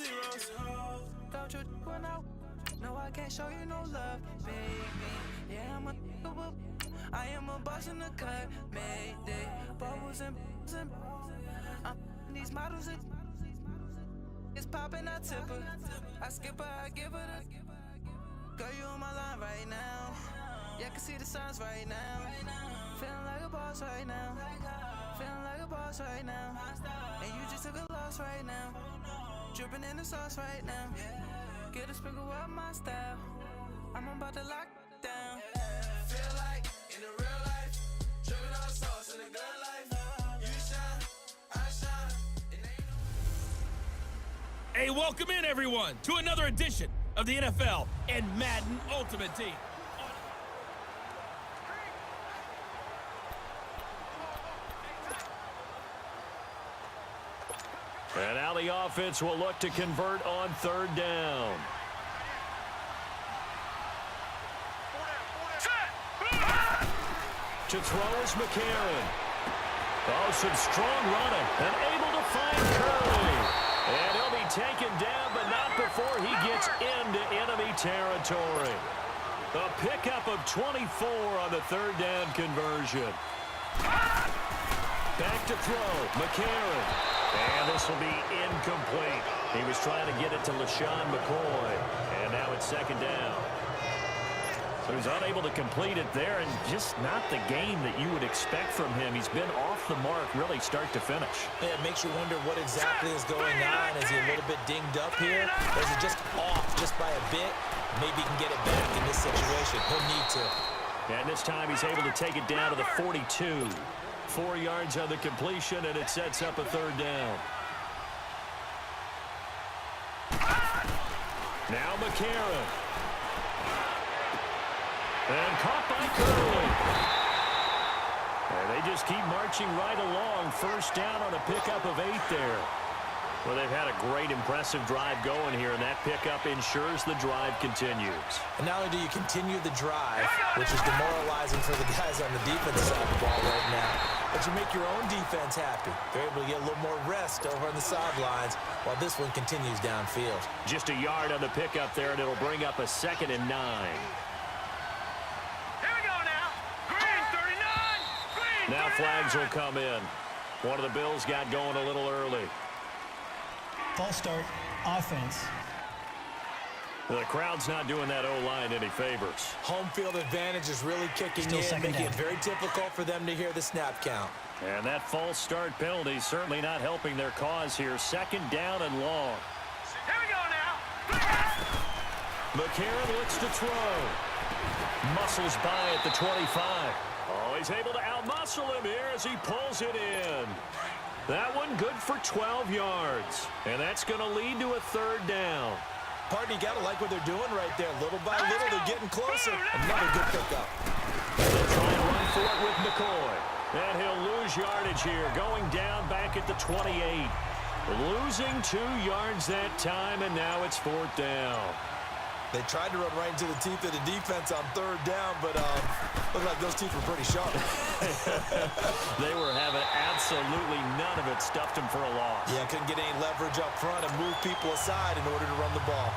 zeros. Don't you run out? No, I can't show you no love, baby. Yeah, I am a boss in the cut, mayday. Bubbles and I'm these models. It's popping, I tip her. I skip her, I give her the. Girl, you on my line right now. Yeah, I can see the signs right now. Feeling like a boss right now. Feeling like a boss right now. And you just took a loss right now. Dripping in the sauce right now. Get a sprinkle up my style. I'm about to lock down. Feel like in the real life, dripping on sauce in the good life. You shine, I shine. Hey, welcome in, everyone, to another edition of the NFL and Madden Ultimate Team. And now the offense will look to convert on third down. To throw is McCarron. Oh, some strong running and able to find Curry. And he'll be taken down, but not before he gets into enemy territory. A pickup of 24 on the third down conversion. Back to throw, McCarron. And this will be incomplete. He was trying to get it to LaShawn McCoy. And now it's second down. So he's unable to complete it there, and just not the game that you would expect from him. He's been off the mark really start to finish. Yeah, it makes you wonder what exactly is going on. Is he a little bit dinged up here? Or is he just off just by a bit? Maybe he can get it back in this situation. He'll need to. And this time he's able to take it down to the 42. 4 yards on the completion, and it sets up a third down. Now McCarron. And caught by Curry. And they just keep marching right along. First down on a pickup of 8 there. Well, they've had a great, impressive drive going here, and that pickup ensures the drive continues. And not only do you continue the drive, which is demoralizing for the guys on the defensive side of the ball right now, but you make your own defense happy. They're able to get a little more rest over on the sidelines while this one continues downfield. Just a yard on the pickup there, and it'll bring up a 2nd and 9. Now flags will come in. One of the Bills got going a little early. False start, offense. The crowd's not doing that O-line any favors. Home field advantage is really kicking in, making it very difficult for them to hear the snap count. And that false start penalty is certainly not helping their cause here. 2nd down and long. Here we go now. McCarron looks to throw. Muscles by at the 25. Oh, he's able to outmuscle him here as he pulls it in. That one good for 12 yards. And that's going to lead to a third down. Partner, you got to like what they're doing right there. Little by little, they're getting closer. Another good pickup. They'll try and run for it with McCoy. And he'll lose yardage here, going down back at the 28. Losing 2 yards that time, and now it's 4th down. They tried to run right into the teeth of the defense on third down, but looked like those teeth were pretty sharp. They were having absolutely none of it, stuffed them for a loss. Yeah, couldn't get any leverage up front and move people aside in order to run the ball.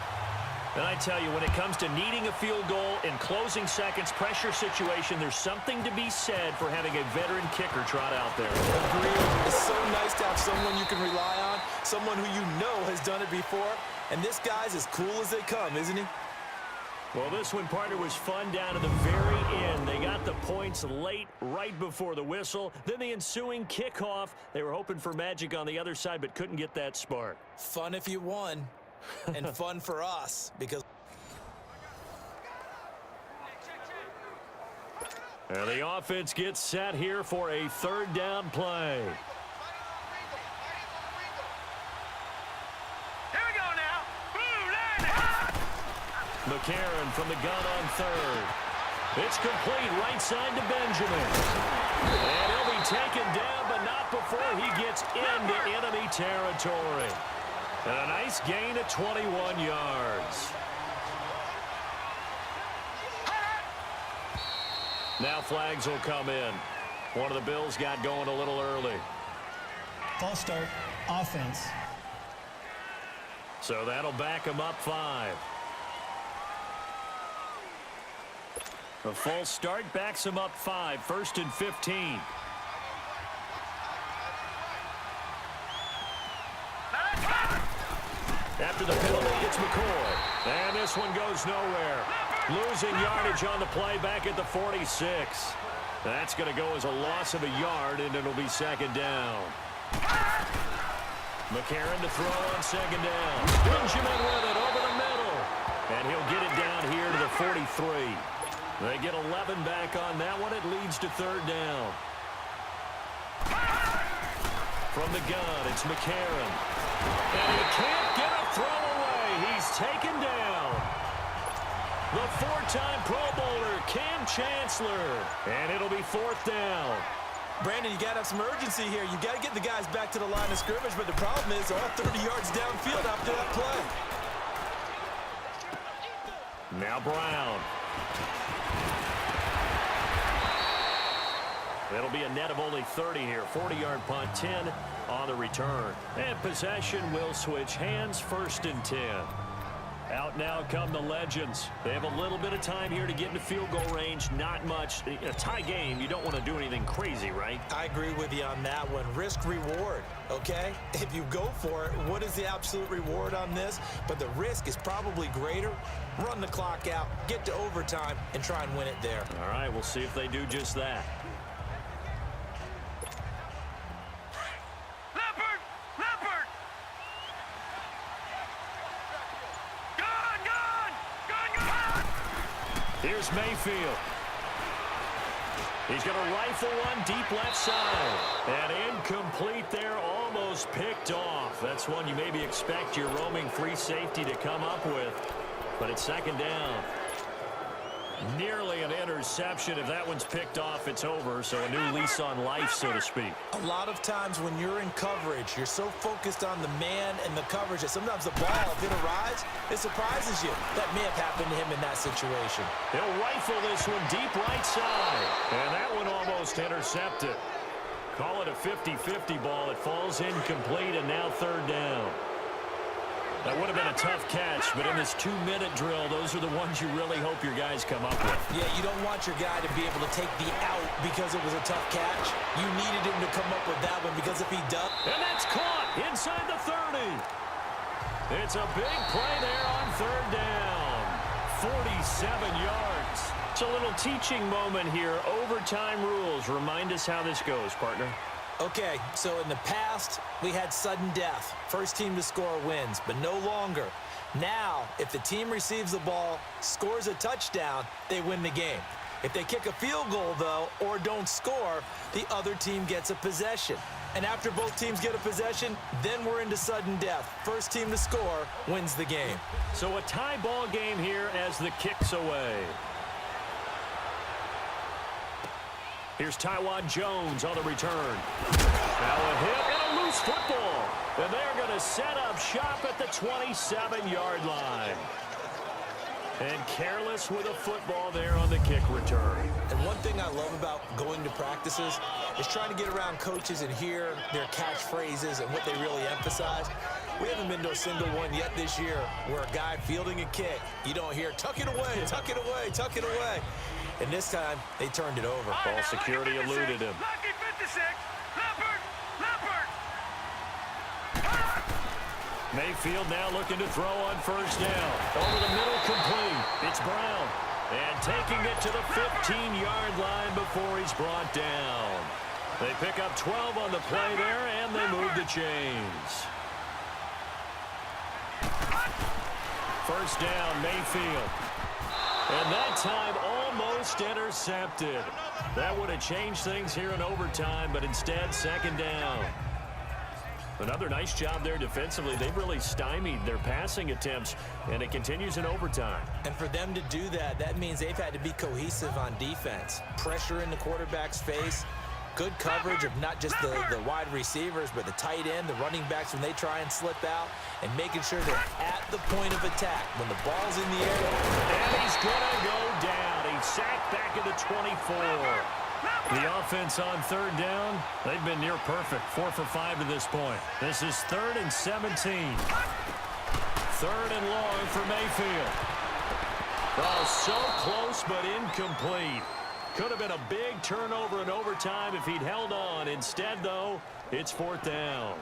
And I tell you, when it comes to needing a field goal in closing seconds, pressure situation, there's something to be said for having a veteran kicker trot out there. Agreed. It's so nice to have someone you can rely on, someone who you know has done it before, and this guy's as cool as they come, isn't he? Well, this one, partner, was fun down to the very end. They got the points late, right before the whistle. Then the ensuing kickoff. They were hoping for magic on the other side, but couldn't get that spark. Fun if you won, and fun for us, because... And the offense gets set here for a third down play. McCarron from the gun on third. It's complete right side to Benjamin. And he'll be taken down, but not before he gets into enemy territory. And a nice gain of 21 yards. Now flags will come in. One of the Bills got going a little early. False start, offense. So that'll back him up 5. A false start backs him up 5. 1st and 15. After the penalty, it's McCoy. And this one goes nowhere. Losing yardage on the play back at the 46. That's going to go as a loss of a yard, and it'll be 2nd down. McCarron to throw on 2nd down. Benjamin with it over the middle. And he'll get it down here to the 43. They get 11 back on that one. It leads to 3rd down. From the gun, it's McCarron. And he can't get a throw away. He's taken down. The 4-time Pro Bowler, Cam Chancellor. And it'll be 4th down. Brandon, you got to have some urgency here. You got to get the guys back to the line of scrimmage, but the problem is they're all 30 yards downfield after that play. Now Brown. That'll be a net of only 30 here. 40-yard punt, 10 on the return. And possession will switch hands, 1st and 10. Out now come the Legends. They have a little bit of time here to get into field goal range. Not much. A tie game, you don't want to do anything crazy, right? I agree with you on that one. Risk-reward, okay? If you go for it, what is the absolute reward on this? But the risk is probably greater. Run the clock out, get to overtime, and try and win it there. All right, we'll see if they do just that. Here's Mayfield. He's going to rifle one deep left side. And incomplete there, almost picked off. That's one you maybe expect your roaming free safety to come up with. But it's 2nd down. Nearly an interception. If that one's picked off, it's over. So a new lease on life, so to speak. A lot of times when you're in coverage, you're so focused on the man and the coverage that sometimes the ball, if it arrives, it surprises you. That may have happened to him in that situation. He'll rifle this one deep right side. And that one almost intercepted. Call it a 50-50 ball. It falls incomplete, and now 3rd down. That would have been a tough catch, but in this 2-minute drill, those are the ones you really hope your guys come up with. Yeah, you don't want your guy to be able to take the out because it was a tough catch. You needed him to come up with that one because if he does... And that's caught inside the 30. It's a big play there on 3rd down. 47 yards. It's a little teaching moment here. Overtime rules. Remind us how this goes, partner. Okay, so in the past, we had sudden death. First team to score wins, but no longer. Now, if the team receives the ball, scores a touchdown, they win the game. If they kick a field goal, though, or don't score, the other team gets a possession. And after both teams get a possession, then we're into sudden death. First team to score wins the game. So a tie ball game here as the kick's away. Here's Taiwan Jones on the return. Now a hit and a loose football. And they're going to set up shop at the 27-yard line. And careless with a football there on the kick return. And one thing I love about going to practices is trying to get around coaches and hear their catchphrases and what they really emphasize. We haven't been to a single one yet this year where a guy fielding a kick, you don't hear, tuck it away, tuck it away, tuck it away. And this time, they turned it over. Ball security eluded him. Lucky 56. Leopard. Mayfield now looking to throw on 1st down. Over the middle, complete. It's Brown. And taking it to the 15-yard line before he's brought down. They pick up 12 on the play there, and they move the chains. 1st down, Mayfield. And that time almost intercepted. That would have changed things here in overtime, but instead 2nd down. Another nice job there defensively. They've really stymied their passing attempts, and it continues in overtime. And for them to do that, that means they've had to be cohesive on defense. Pressure in the quarterback's face. Good coverage of not just the wide receivers, but the tight end, the running backs when they try and slip out, and making sure they're at the point of attack when the ball's in the air. And he's going to go down. He's sacked back at the 24. The offense on 3rd down, they've been near perfect. 4 for 5 to this point. This is 3rd and 17. Third and long for Mayfield. Oh, so close but incomplete. Could have been a big turnover in overtime if he'd held on. Instead, though, it's fourth down.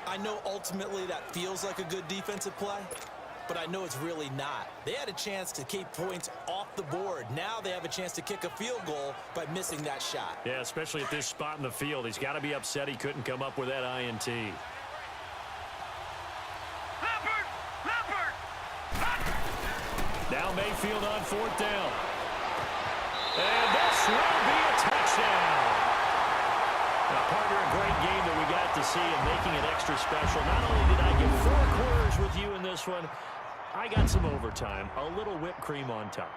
I know ultimately that feels like a good defensive play, but I know it's really not. They had a chance to keep points off the board. Now they have a chance to kick a field goal by missing that shot. Yeah, especially at this spot in the field. He's got to be upset he couldn't come up with that INT. Now Mayfield on fourth down. And this will be a touchdown. Now, partner, a great game that we got to see and making it extra special. Not only did I get 4 quarters with you in this one, I got some overtime, a little whipped cream on top.